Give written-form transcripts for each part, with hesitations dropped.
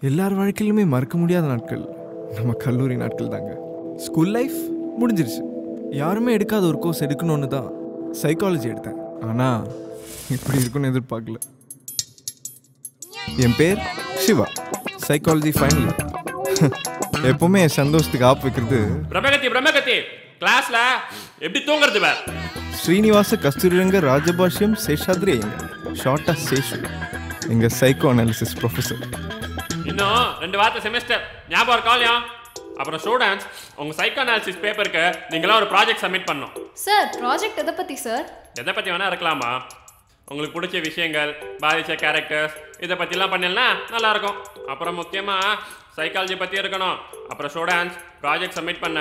எல்லார் வாழ்க்கையிலுமே மறக்க முடியாத நாட்கள் நம்ம கல்லூரி நாட்கள் தாங்க. ஸ்கூல் லைஃப் முடிஞ்சிருச்சு. யாருமே எடுக்காத ஒரு கோர்ஸ் எடுக்கணும்னு தான் சைக்காலஜி எடுத்தேன். ஆனால் இப்படி இருக்குன்னு எதிர்பார்க்கல. என் பேர் சிவா, சைக்காலஜி ஃபைனல் இயர். எப்பவுமே என் சந்தோஷத்துக்கு ஆப் வைக்கிறது பிரம்மகத்தி கிளாஸ்ல எப்படி தூங்குறது வேற. ஸ்ரீனிவாச கஸ்தூரிரங்க ராஜபாஷ்யம் சேஷாத்ரி ஐயங்க, ஷார்ட்டா சேஷு, எங்கள் சைக்கோ அனாலிசிஸ் ப்ரொஃபஸர். இன்னும் 2 வாரத்தை செமஸ்டர் ஞாபகம் இருக்காலையா? அப்புறம் ஸ்டூடெண்ட்ஸ் உங்கள் சைக்கோ அனாலிசிஸ் பேப்பருக்கு நீங்களாம் ஒரு ப்ராஜெக்ட் சப்மிட் பண்ணணும். சார் ப்ராஜெக்ட் எதை பற்றி சார்? எதை பற்றி வேணால் இருக்கலாமா? உங்களுக்கு பிடிச்ச விஷயங்கள், பாதித்த கேரக்டர்ஸ், இதை பற்றிலாம் பண்ணலன்னா நல்லாயிருக்கும். அப்புறம் முக்கியமாக சைக்காலஜி பற்றி இருக்கணும். அப்புறம் ஸ்டூடெண்ட்ஸ் ப்ராஜெக்ட் சப்மிட் பண்ண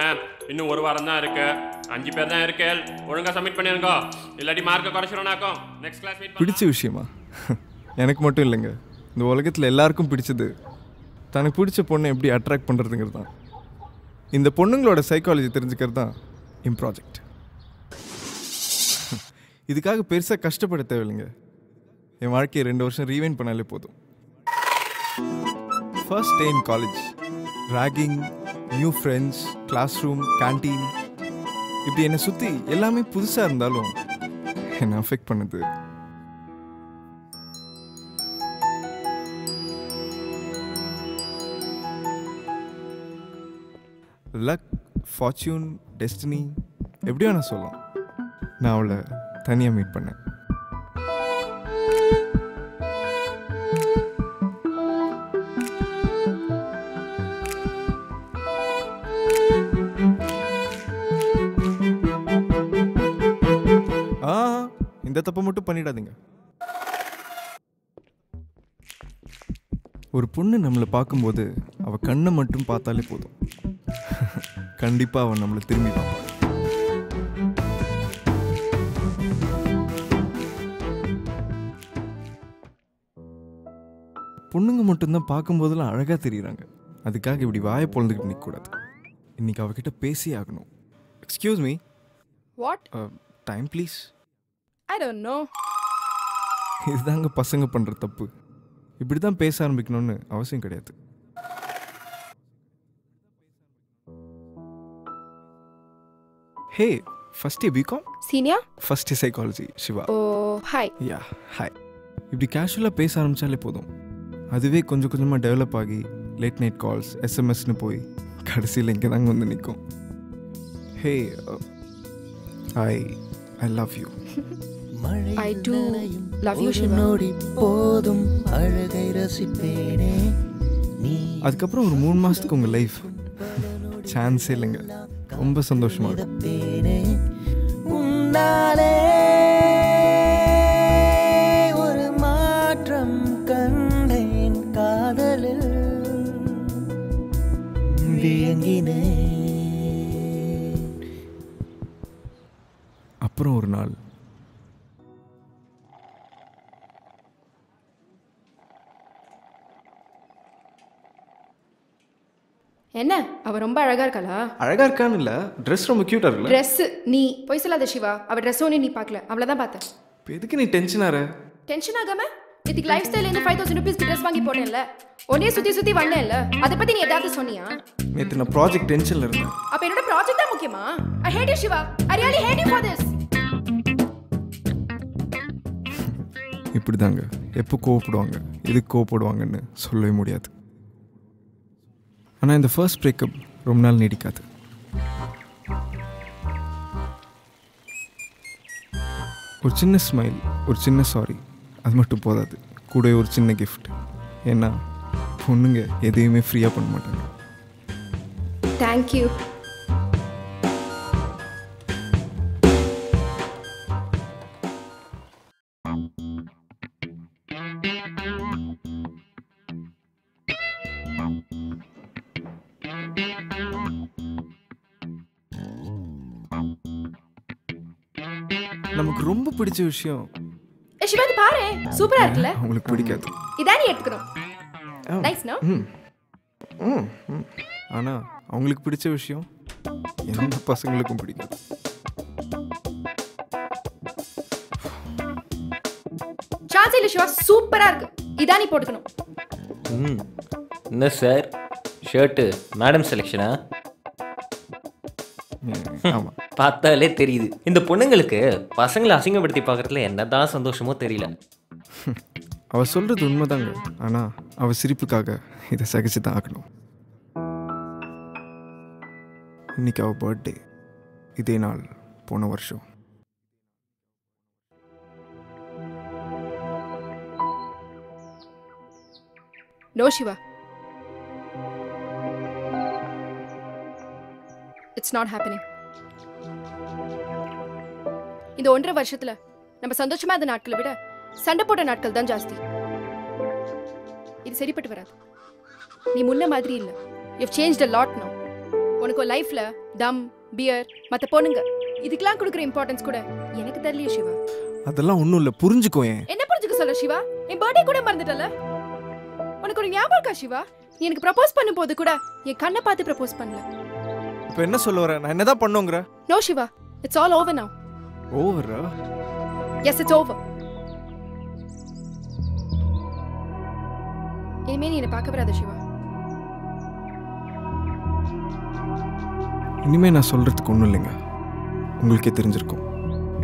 இன்னும் 1 வாரம் தான் இருக்குது. 5 பேர் தான் இருக்கு. ஒழுங்காக சப்மிட் பண்ணிருங்கோ, இல்லாட்டி மார்க்கை குறைச்சிடனாக்கும். Next class meet. பிடிச்ச விஷயமா? எனக்கு மட்டும் இல்லைங்க, இந்த உலகத்தில் எல்லாருக்கும் பிடிச்சது தனக்கு பிடிச்ச பொண்ணை எப்படி அட்ராக்ட் பண்ணுறதுங்கிறது தான். இந்த பொண்ணுங்களோட சைக்காலஜி தெரிஞ்சுக்கிறது தான் என் ப்ராஜெக்ட். இதுக்காக பெருசாக கஷ்டப்பட தேவையில்லைங்க. என் வாழ்க்கையை 2 வருஷம் ரீவைண்ட் பண்ணாலே போதும். First day in college, ragging, new friends, class room, canteen, இப்படி என்னை சுற்றி எல்லாமே புதுசாக இருந்தாலும் என்னை அஃபெக்ட் பண்ணுது லக், ஃபார்ச்சூன், டெஸ்டினி, எப்படி வேணா சொல்லலாம். நான் அவளை தனியாக மீட் பண்ணேன். இந்த தப்பை மட்டும் பண்ணிடாதீங்க. ஒரு பொண்ணு நம்மளை பார்க்கும்போது அவள் கண்ணை மட்டும் பார்த்தாலே போதும், கண்டிப்பாக அவன் நம்மளை திரும்பி பார்ப்பான். பொண்ணுங்க மட்டும்தான் பார்க்கும்போதெல்லாம் அழகாக தெரியுறாங்க. அதுக்காக இப்படி வாயை பொழுதுகிட்டு நிற்கக்கூடாது. இன்னைக்கு அவகிட்ட பேசி ஆகணும். Excuse me. What? Time please. I don't know. இதுதாங்க பசங்க பண்ணுற தப்பு. இப்படி தான் பேச ஆரம்பிக்கணும்னு அவசியம் கிடையாது. Hey, first year BCom, senior, first year psychology Siva. Oh hi. Yeah hi. இப்படி கேஷுவலாக பேச ஆரம்பித்தாலே போதும். அதுவே கொஞ்சம் கொஞ்சமாக டெவலப் ஆகி லேட் நைட் கால்ஸ், எஸ்எம்எஸ்னு போய் கடைசியில் இங்கே தாங்க வந்து நிற்கும். Hey, I love you. I do love you Shiva. போதும் அழகை ரசிப்பேனே. அதுக்கப்புறம் ஒரு 3 மாதத்துக்கு உங்கள் லைஃப் சான்ஸே இல்லைங்க. ரொம்ப சந்தோஷமாக இருக்கும். உன்னாலே ஒரு மாற்றம் கண்டேன், காதலில் வியங்கினேன். அப்புறம் ஒரு நாள் என்ன அவ ரொம்ப அழகா இருக்காளா? அழகா இருக்கான்னு இல்லை, ட்ரெஸ் ரொம்ப க்யூட்டாக இருக்குல்ல. ட்ரெஸ் நீ போய் சொல்லாத சிவா. அவ ட்ரெஸ் ஒன்று நீ பார்க்கல, அவ்வளோதான் பார்த்தேன். இப்போ எதுக்கு நீ டென்ஷன் ஆகிற? டென்ஷன் ஆகாம இதுக்கு லைஃப் ஸ்டைலேருந்து 5000 rupees ட்ரெஸ் வாங்கி போட்டேன்ல, ஒன்னே சுற்றி வந்தேன்ல, அதை பற்றி நீ ஏதாவது சொன்னியா? நேற்று நான் ப்ராஜெக்ட் டென்ஷனில் இருந்தேன். அப்போ என்னோட ப்ராஜெக்ட் தான் முக்கியமா? I hate you Siva. I really hate you for this. இப்படி தாங்க எப்போ கோவப்படுவாங்க, எதுக்கு கோவப்படுவாங்கன்னு சொல்லவே முடியாது. ஆனால் இந்த ஃபர்ஸ்ட் பிரேக்கப் ரொம்ப நாள் நீடிக்காது. ஒரு சின்ன ஸ்மைல், ஒரு சின்ன சாரி, அது மட்டும் போதாது. கூட ஒரு சின்ன கிஃப்ட். ஏன்னா பொண்ணுங்க எதையுமே ஃப்ரீயாக பண்ண மாட்டாங்க. தேங்க்யூ. நமக்கு ரொம்ப பிடிச்ச விஷயம் சிவா இது பாரு, சூப்பரா இருக்குல்ல? அவங்களுக்கு பிடிக்காது. இதான் நீ எடுத்துக்கணும். Nice no? ஆனால் அவங்களுக்கு பிடிச்ச விஷயம் எந்த பசங்களுக்கும் பிடிக்காது. சான்ஸ் இல்ல சிவா, சூப்பரா இருக்கு. இதான் நீ போட்டுக்கணும். என்ன சார் ஷர்ட்டு மேடம் செலெக்ஷனா? ஆமாம். பார்த்தாலே தெரியுது. இந்த பொண்ணுங்களுக்கு பசங்களை அசிங்கப்படுத்தி பார்க்குறதுல என்னதான் சந்தோஷமோ தெரியல. அவள் சொல்கிறது உண்மைதாங்க. ஆனால் அவள் சிரிப்புக்காக இதை சகிச்சு தான் ஆகணும். இன்னைக்கு அவள் பர்த்டே. இதே நாள் போன வருஷம். No Siva, it's not happening. இந்த 1.5 வருஷத்துல நம்ம சந்தோஷமா இருந்த நாட்களை விட சண்டை போட்ட நாட்கள் தான் ஜாஸ்தி. இது சரிப்பட்டு வராது. நீ முன்ன மாதிரி இல்ல. you've changed a lot now. உனக்கு லைஃப்ல தம், பியர், மற்ற பொண்ணுங்க இதுக்கெல்லாம் கொடுக்குற இம்பார்ட்டன்ஸ் கூட எனக்கு தெரியலையே சிவா. அதெல்லாம் ஒன்றும் இல்லை, புரிஞ்சுக்கோ. என்ன புரிஞ்சுக்க சொல்ல சிவா? என் பர்த்டே கூட மறந்துட்டல. உனக்கு ஒரு ஞாபகம் இருக்கா சிவா? நீ எனக்கு ப்ரப்போஸ் பண்ணும்போது கூட என் கண்ணை பார்த்து ப்ரப்போஸ் பண்ணல. இப்போ என்ன சொல்ல வர? நான் என்னதான் பண்ணுங்கிற? No Siva, it's all over now. ஓவரா? Yes, it's over. இனிமே நீ என்னை பார்க்க வராத சிவா. இனிமே நான் சொல்றதுக்கு ஒன்றும் இல்லைங்க. உங்களுக்கே தெரிஞ்சிருக்கும்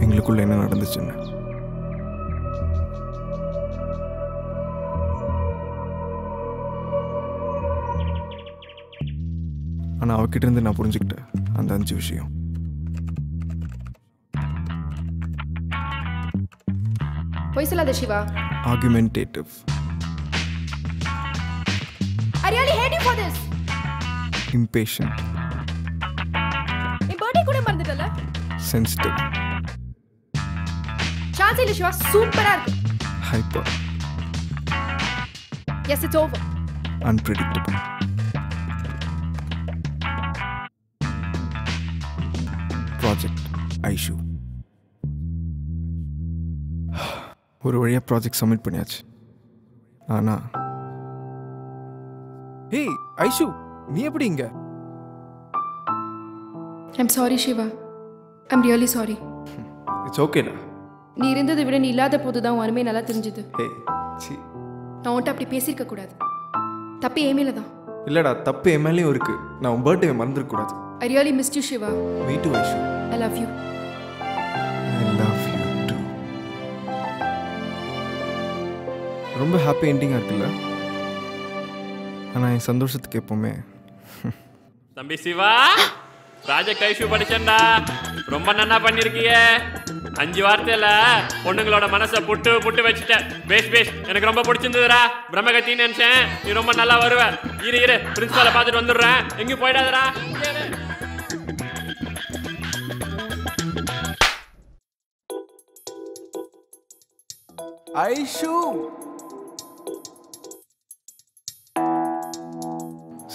எங்களுக்குள்ள என்ன நடந்துச்சுன்னு. ஆனால் அவகிட்ட இருந்து நான் புரிஞ்சுக்கிட்டேன் அந்த 5 விஷயம். பொய் சொல்லாத Siva. Argumentative. I really hate you for this. impatient. என் பர்த்டே கூட மறந்துட்டல. sensitive. சான்ஸ் இல்ல சிவா, சூப்பரா இருக்கு. hyper. Yes, it's over. unpredictable. project Aishu. ஒரு வழியா ப்ராஜெக்ட் சப்மிட் பண்ணியாச்சு. ஆனா ஹேய் ஐஷு, நீ எப்படி இங்க? I'm sorry Siva. I'm really sorry. It's ஓகேடா. நீ இருந்ததை விட நீ இல்லாத போது தான் உனமே நல்லா தெரிஞ்சது. ஹே சி, நான் உன்கிட்ட அப்படி பேசியிருக்க கூடாது. தப்பு என் மேல தான். இல்லடா, தப்பு என் மேலேயும் இருக்கு. நான் உன் பர்த்டே மறந்துடக் கூடாது. I really missed you Siva. Me too Aishu. I love you. I love you too. ரொம்ப ஹாப்பி எண்டிங்காக இருக்குல்ல? ஆனால் என் சந்தோஷத்துக்கு எப்பவுமே. தம்பி சிவா, ப்ராஜெக்ட் ஐஷு படிச்சேன்டா. ரொம்ப நன்னா பண்ணிருக்கிய. 5 வார்த்தையில பொண்ணுங்களோட மனசை புட்டு வச்சுட்டேன். பேஸ் எனக்கு ரொம்ப பிடிச்சிருந்ததுடா. பிரம்மகத்தின்னு நினைச்சேன். நீ ரொம்ப நல்லா வருவ. இரு பிரின்சிபாலை பார்த்துட்டு வந்துடுறேன். எங்கேயும் போயிடாதடா. ஐஷு,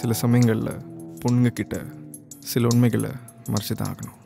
சில சமயங்களில் பொண்ணுங்க கிட்ட சில உண்மைகளை மறைச்சு தான் ஆகணும்.